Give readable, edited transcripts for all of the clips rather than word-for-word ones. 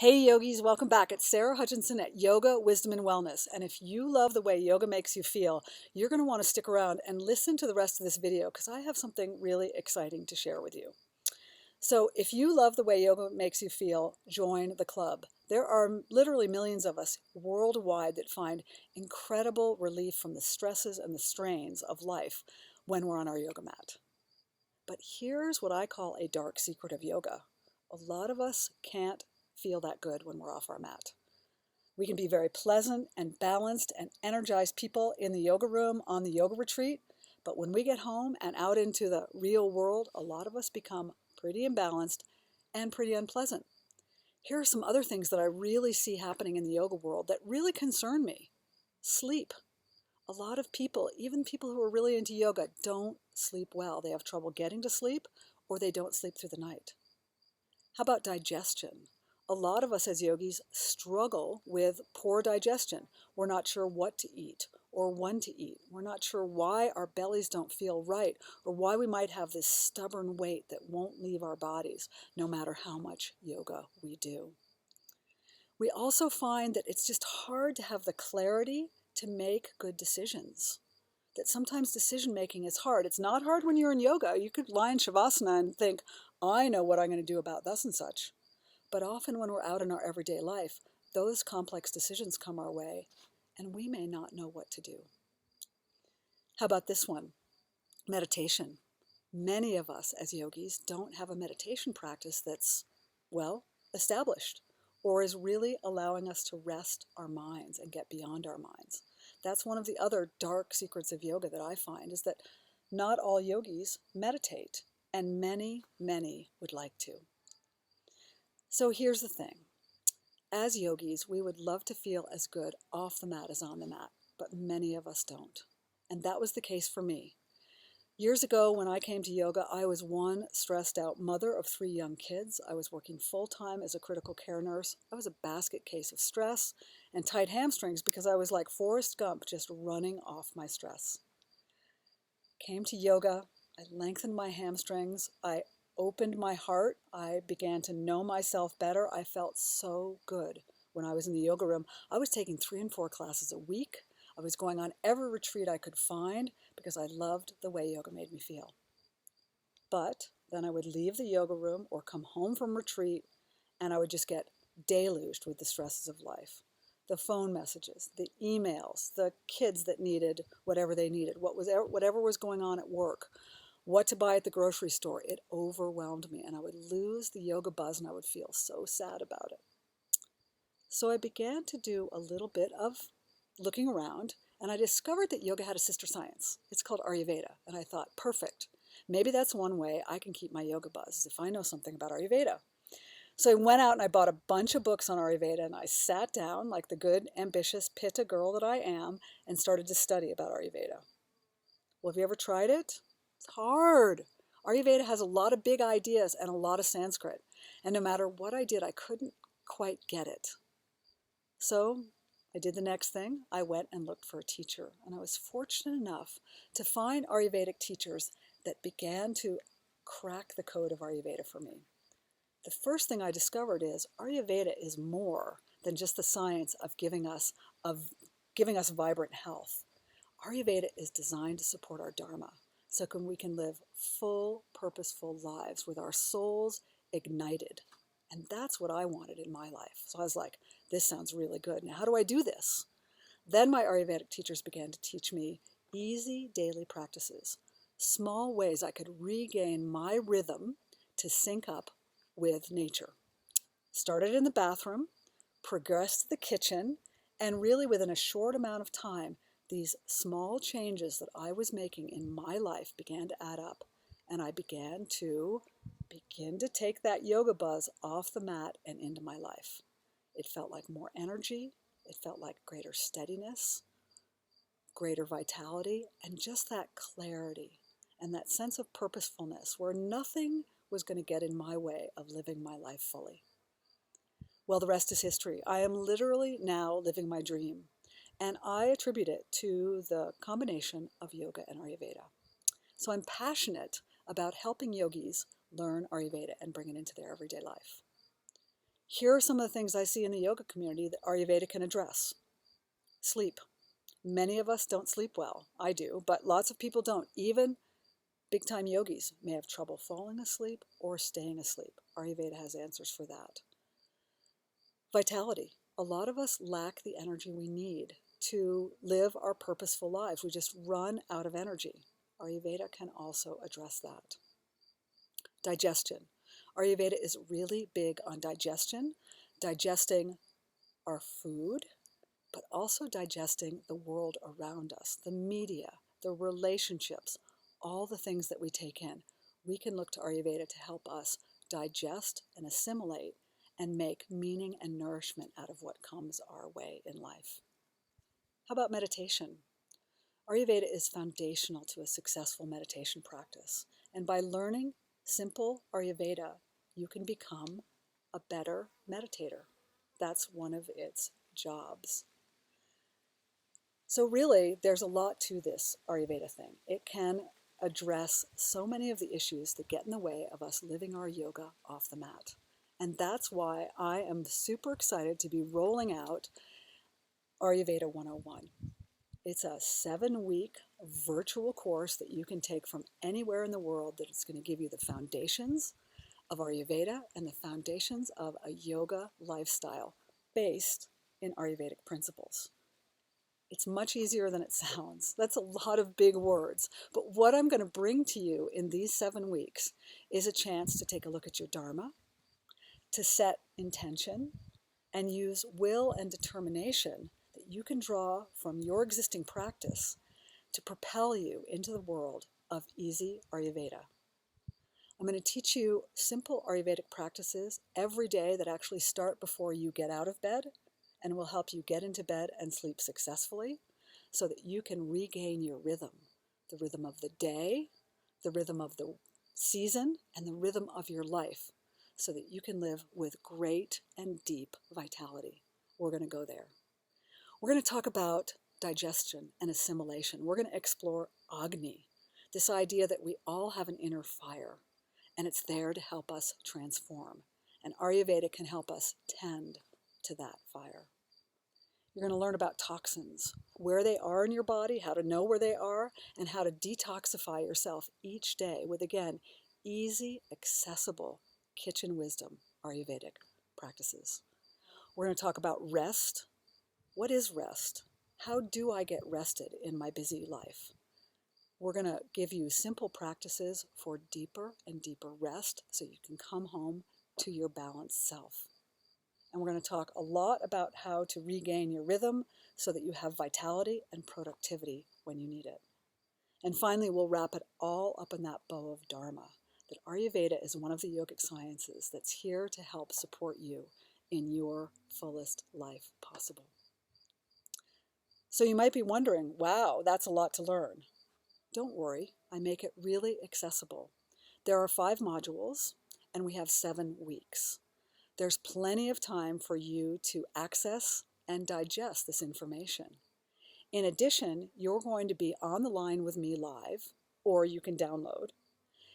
Hey yogis, welcome back. It's Sarah Hutchinson at Yoga, Wisdom, and Wellness. And if you love the way yoga makes you feel, you're going to want to stick around and listen to the rest of this video because I have something really exciting to share with you. So if you love the way yoga makes you feel, join the club. There are literally millions of us worldwide that find incredible relief from the stresses and the strains of life when we're on our yoga mat. But here's what I call a dark secret of yoga. A lot of us can't feel that good when we're off our mat. We can be very pleasant and balanced and energized people in the yoga room on the yoga retreat, but when we get home and out into the real world, a lot of us become pretty imbalanced and pretty unpleasant. Here are some other things that I really see happening in the yoga world that really concern me. Sleep. A lot of people, even people who are really into yoga, don't sleep well. They have trouble getting to sleep or they don't sleep through the night. How about digestion? A lot of us as yogis struggle with poor digestion. We're not sure what to eat or when to eat. We're not sure why our bellies don't feel right or why we might have this stubborn weight that won't leave our bodies no matter how much yoga we do. We also find that it's just hard to have the clarity to make good decisions. That sometimes decision making is hard. It's not hard when you're in yoga. You could lie in Shavasana and think, I know what I'm going to do about thus and such. But often when we're out in our everyday life, those complex decisions come our way, and we may not know what to do. How about this one? Meditation. Many of us as yogis don't have a meditation practice that's, well, established, or is really allowing us to rest our minds and get beyond our minds. That's one of the other dark secrets of yoga that I find, is that not all yogis meditate, and many, many would like to. So here's the thing. As yogis, we would love to feel as good off the mat as on the mat, but many of us don't. And that was the case for me. Years ago, when I came to yoga, I was one stressed out mother of 3 young kids. I was working full-time as a critical care nurse. I was a basket case of stress and tight hamstrings because I was like Forrest Gump, just running off my stress. Came to yoga, I lengthened my hamstrings, I opened my heart, I began to know myself better. I felt so good when I was in the yoga room. I was taking 3 and 4 classes a week. I was going on every retreat I could find because I loved the way yoga made me feel. But then I would leave the yoga room or come home from retreat and I would just get deluged with the stresses of life. The phone messages, the emails, the kids that needed whatever they needed, whatever was going on at work, what to buy at the grocery store. It overwhelmed me and I would lose the yoga buzz and I would feel so sad about it. So I began to do a little bit of looking around and I discovered that yoga had a sister science. It's called Ayurveda. And I thought, perfect. Maybe that's one way I can keep my yoga buzz, is if I know something about Ayurveda. So I went out and I bought a bunch of books on Ayurveda and I sat down like the good, ambitious Pitta girl that I am and started to study about Ayurveda. Well, have you ever tried it? It's hard. Ayurveda has a lot of big ideas and a lot of Sanskrit. And no matter what I did, I couldn't quite get it. So I did the next thing. I went and looked for a teacher. And I was fortunate enough to find Ayurvedic teachers that began to crack the code of Ayurveda for me. The first thing I discovered is Ayurveda is more than just the science of giving us vibrant health. Ayurveda is designed to support our dharma so we can live full, purposeful lives with our souls ignited. And that's what I wanted in my life. So I was like, this sounds really good. Now, how do I do this? Then my Ayurvedic teachers began to teach me easy daily practices, small ways I could regain my rhythm to sync up with nature. Started in the bathroom, progressed to the kitchen, and really within a short amount of time, these small changes that I was making in my life began to add up, and I began to take that yoga buzz off the mat and into my life. It felt like more energy, it felt like greater steadiness, greater vitality, and just that clarity and that sense of purposefulness where nothing was going to get in my way of living my life fully. Well, the rest is history. I am literally now living my dream, and I attribute it to the combination of yoga and Ayurveda. So I'm passionate about helping yogis learn Ayurveda and bring it into their everyday life. Here are some of the things I see in the yoga community that Ayurveda can address. Sleep. Many of us don't sleep well. I do, but lots of people don't. Even big-time yogis may have trouble falling asleep or staying asleep. Ayurveda has answers for that. Vitality. A lot of us lack the energy we need to live our purposeful lives. We just run out of energy. Ayurveda can also address that. Digestion. Ayurveda is really big on digestion, digesting our food, but also digesting the world around us, the media, the relationships, all the things that we take in. We can look to Ayurveda to help us digest and assimilate and make meaning and nourishment out of what comes our way in life. How about meditation? Ayurveda is foundational to a successful meditation practice. And by learning simple Ayurveda, you can become a better meditator. That's one of its jobs. So really, there's a lot to this Ayurveda thing. It can address so many of the issues that get in the way of us living our yoga off the mat. And that's why I am super excited to be rolling out Ayurveda 101. It's a 7-week virtual course that you can take from anywhere in the world that is going to give you the foundations of Ayurveda and the foundations of a yoga lifestyle based in Ayurvedic principles. It's much easier than it sounds. That's a lot of big words. But what I'm going to bring to you in these 7 weeks is a chance to take a look at your Dharma, to set intention, and use will and determination that you can draw from your existing practice to propel you into the world of easy Ayurveda. I'm going to teach you simple Ayurvedic practices every day that actually start before you get out of bed and will help you get into bed and sleep successfully so that you can regain your rhythm, the rhythm of the day, the rhythm of the season, and the rhythm of your life, so that you can live with great and deep vitality. We're going to go there. We're going to talk about digestion and assimilation. We're going to explore Agni, this idea that we all have an inner fire, and it's there to help us transform. And Ayurveda can help us tend to that fire. You're going to learn about toxins, where they are in your body, how to know where they are, and how to detoxify yourself each day with, again, easy, accessible kitchen wisdom Ayurvedic practices. We're going to talk about rest. What is rest? How do I get rested in my busy life? We're going to give you simple practices for deeper and deeper rest so you can come home to your balanced self. And we're going to talk a lot about how to regain your rhythm so that you have vitality and productivity when you need it. And finally, we'll wrap it all up in that bow of Dharma, that Ayurveda is one of the yogic sciences that's here to help support you in your fullest life possible. So you might be wondering, wow, that's a lot to learn. Don't worry, I make it really accessible. There are 5 modules, and we have 7 weeks. There's plenty of time for you to access and digest this information. In addition, you're going to be on the line with me live, or you can download,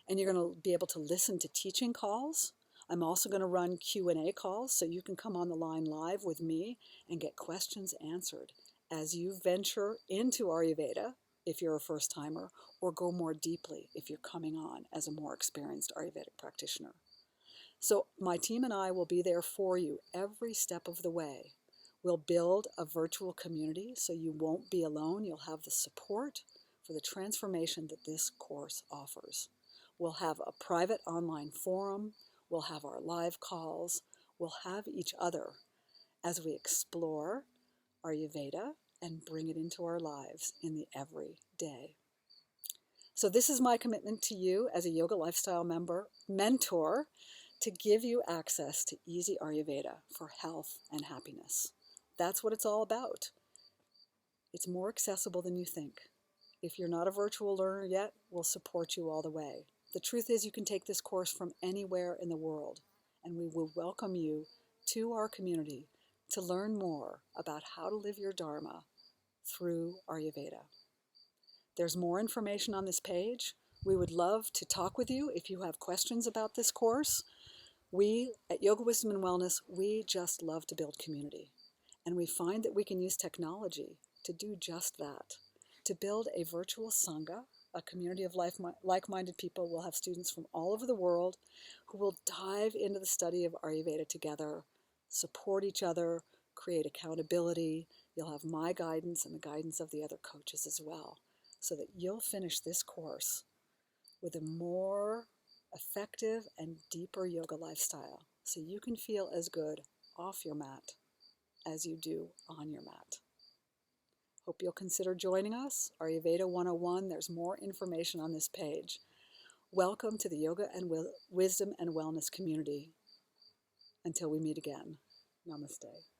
and you're going to be able to listen to teaching calls. I'm also going to run Q&A calls, so you can come on the line live with me and get questions answered as you venture into Ayurveda, if you're a first-timer, or go more deeply if you're coming on as a more experienced Ayurvedic practitioner. So my team and I will be there for you every step of the way. We'll build a virtual community so you won't be alone. You'll have the support for the transformation that this course offers. We'll have a private online forum. We'll have our live calls. We'll have each other as we explore Ayurveda and bring it into our lives in the everyday. So this is my commitment to you as a yoga lifestyle mentor, to give you access to easy Ayurveda for health and happiness. That's what it's all about. It's more accessible than you think. If you're not a virtual learner yet, we'll support you all the way. The truth is you can take this course from anywhere in the world, and we will welcome you to our community to learn more about how to live your Dharma through Ayurveda. There's more information on this page. We would love to talk with you if you have questions about this course. We at Yoga Wisdom and Wellness, we just love to build community. And we find that we can use technology to do just that, to build a virtual Sangha, a community of like-minded people. We'll have students from all over the world who will dive into the study of Ayurveda together, support each other, create accountability. You'll have my guidance and the guidance of the other coaches as well, so that you'll finish this course with a more effective and deeper yoga lifestyle, so you can feel as good off your mat as you do on your mat. Hope you'll consider joining us. Ayurveda 101, there's more information on this page. Welcome to the Yoga and Wisdom and Wellness community. Until we meet again, namaste.